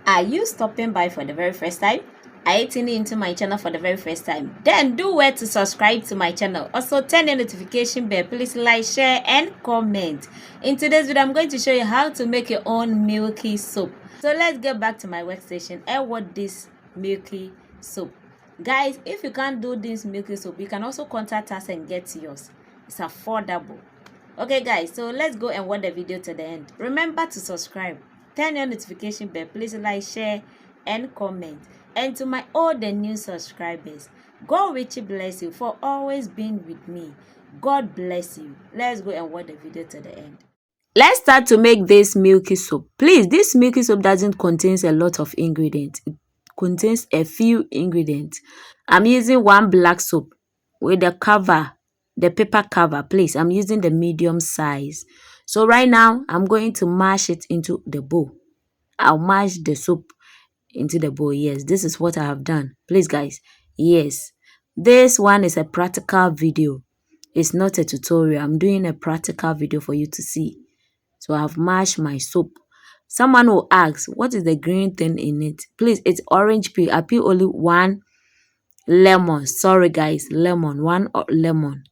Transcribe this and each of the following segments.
Are you stopping by for the very first time? Are you tuning into my channel for the very first time? Then do well to subscribe to my channel. Also turn the notification bell. Please like, share and comment. In today's video, I'm going to show you how to make your own milky soup. So let's get back to my workstation and what this milky soup. Guys, if you can't do this milky soup, you can also contact us and get yours. It's affordable. Okay guys, so let's go and watch the video to the end. Remember to subscribe, turn your notification bell, please like, share and comment. And to my old and new subscribers, God richly bless you for always being with me. God bless you. Let's go and watch the video to the end. Let's start to make this milky soup. Please, this milky soup doesn't contain a lot of ingredients. It contains a few ingredients. I'm using one black soap with the cover, the paper cover. Please, I'm using the medium size. So right now, I'm going to mash it into the bowl. I'll mash the soup into the bowl. Yes, this is what I have done. Please, guys. Yes, this one is a practical video. It's not a tutorial. I'm doing a practical video for you to see. So I have mashed my soap. Someone will ask, what is the green thing in it? Please, it's orange peel. I peel only one lemon. Sorry, guys, one lemon.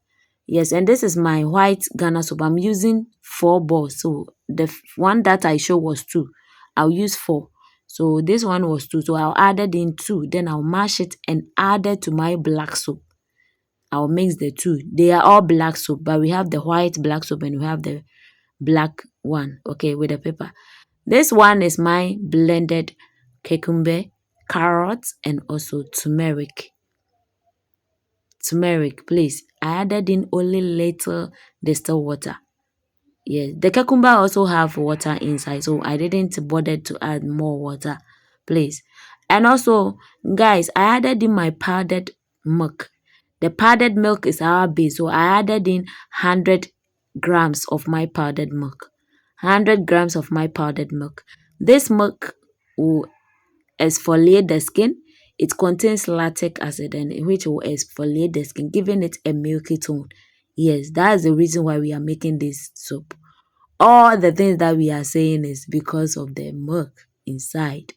Yes, and this is my white Ghana soap. I'm using 4 balls. So the one that I showed was 2. I'll use 4. So this one was 2. So I'll add it in 2. Then I'll mash it and add it to my black soap. I'll mix the 2. They are all black soap, but we have the white black soap and we have the black one, okay, with the pepper. This one is my blended cucumber, carrots, and also turmeric. Please, I added in only little distilled water. Yes, the cucumber also have water inside, so I didn't bother to add more water, please. And also, guys, I added in my powdered milk. The powdered milk is our base, so I added in 100 grams of my powdered milk. 100 grams of my powdered milk. This milk will exfoliate the skin. It contains lactic acid, and which will exfoliate the skin, giving it a milky tone. Yes, that's the reason why we are making this soup. All the things that we are saying is because of the milk inside.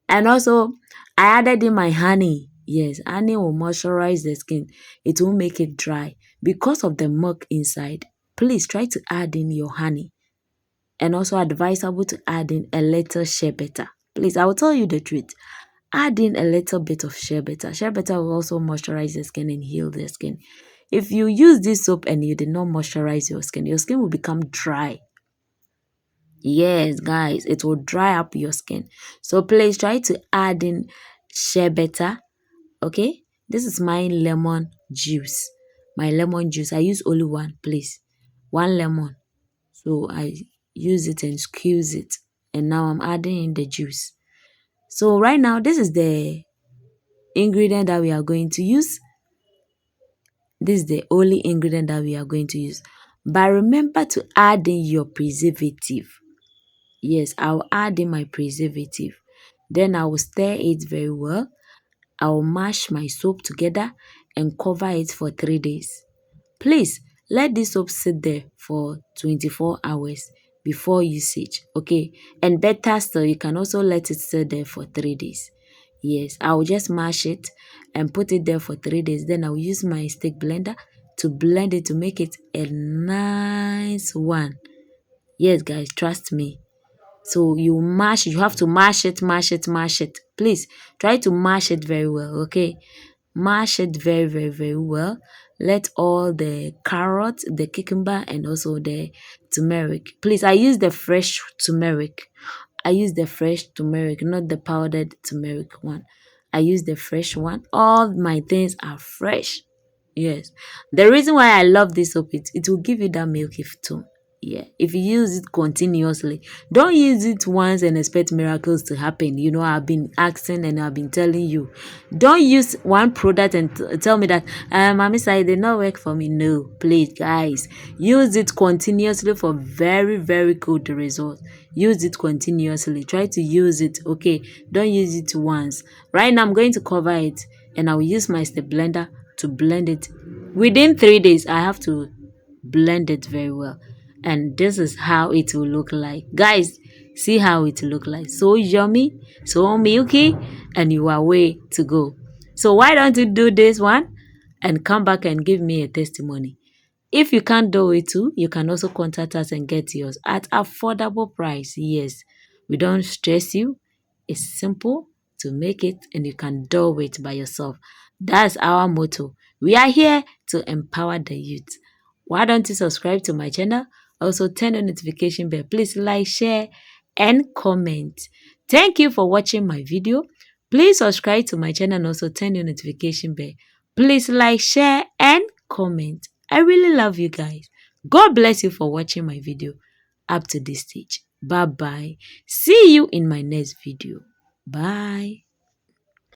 And also, I added in my honey. Yes, honey will moisturize the skin. It will make it dry. Because of the milk inside, please try to add in your honey. And also advisable to add in a little shea butter. Please, I will tell you the truth. Add in a little bit of shea butter. Shea butter will also moisturize the skin and heal the skin. If you use this soap and you did not moisturize your skin will become dry. Yes, guys, it will dry up your skin. So please try to add in shea butter. Okay, this is my lemon juice. My lemon juice. I use only one, please. 1 lemon. So I use it and squeeze it. And now I'm adding in the juice. So right now, this is the ingredient that we are going to use. This is the only ingredient that we are going to use. But remember to add in your preservative. Yes, I'll add in my preservative. Then I will stir it very well. I will mash my soap together and cover it for 3 days. Please, let this soap sit there for 24 hours before usage, okay? And better still, you can also let it sit there for 3 days. Yes, I will just mash it and put it there for 3 days. Then I will use my stick blender to blend it to make it a nice one. Yes, guys, trust me. So you have to mash it. Please try to mash it very well, okay? Mash it very, very, very well. Let all the carrots, the cucumber, and also the turmeric. Please, I use the fresh turmeric. Not the powdered turmeric one. I use the fresh one. All my things are fresh. Yes. The reason why I love this soap, it will give you that milky tone. Yeah, if you use it continuously, don't use it once and expect miracles to happen. You know, I've been asking and I've been telling you, don't use one product and tell me that mommy said it did not work for me. No, please, guys, use it continuously for very, very good results. Use it continuously. Try to use it. Okay, don't use it once. Right now, I'm going to cover it and I will use my step blender to blend it. Within 3 days, I have to blend it very well. And this is how it will look like. Guys, See how it look like. So yummy, so milky, and you are way to go. So why don't you do this one and come back and give me a testimony? If you can't do it too, you can also contact us and get yours at affordable price. Yes, we don't stress you. It's simple to make it and you can do it by yourself. That's our motto. We are here to empower the youth. Why don't you subscribe to my channel? Also turn on notification bell. Please like, share, and comment. Thank you for watching my video. Please subscribe to my channel and also turn your notification bell. Please like, share, and comment. I really love you guys. God bless you for watching my video up to this stage. Bye bye. See you in my next video. Bye.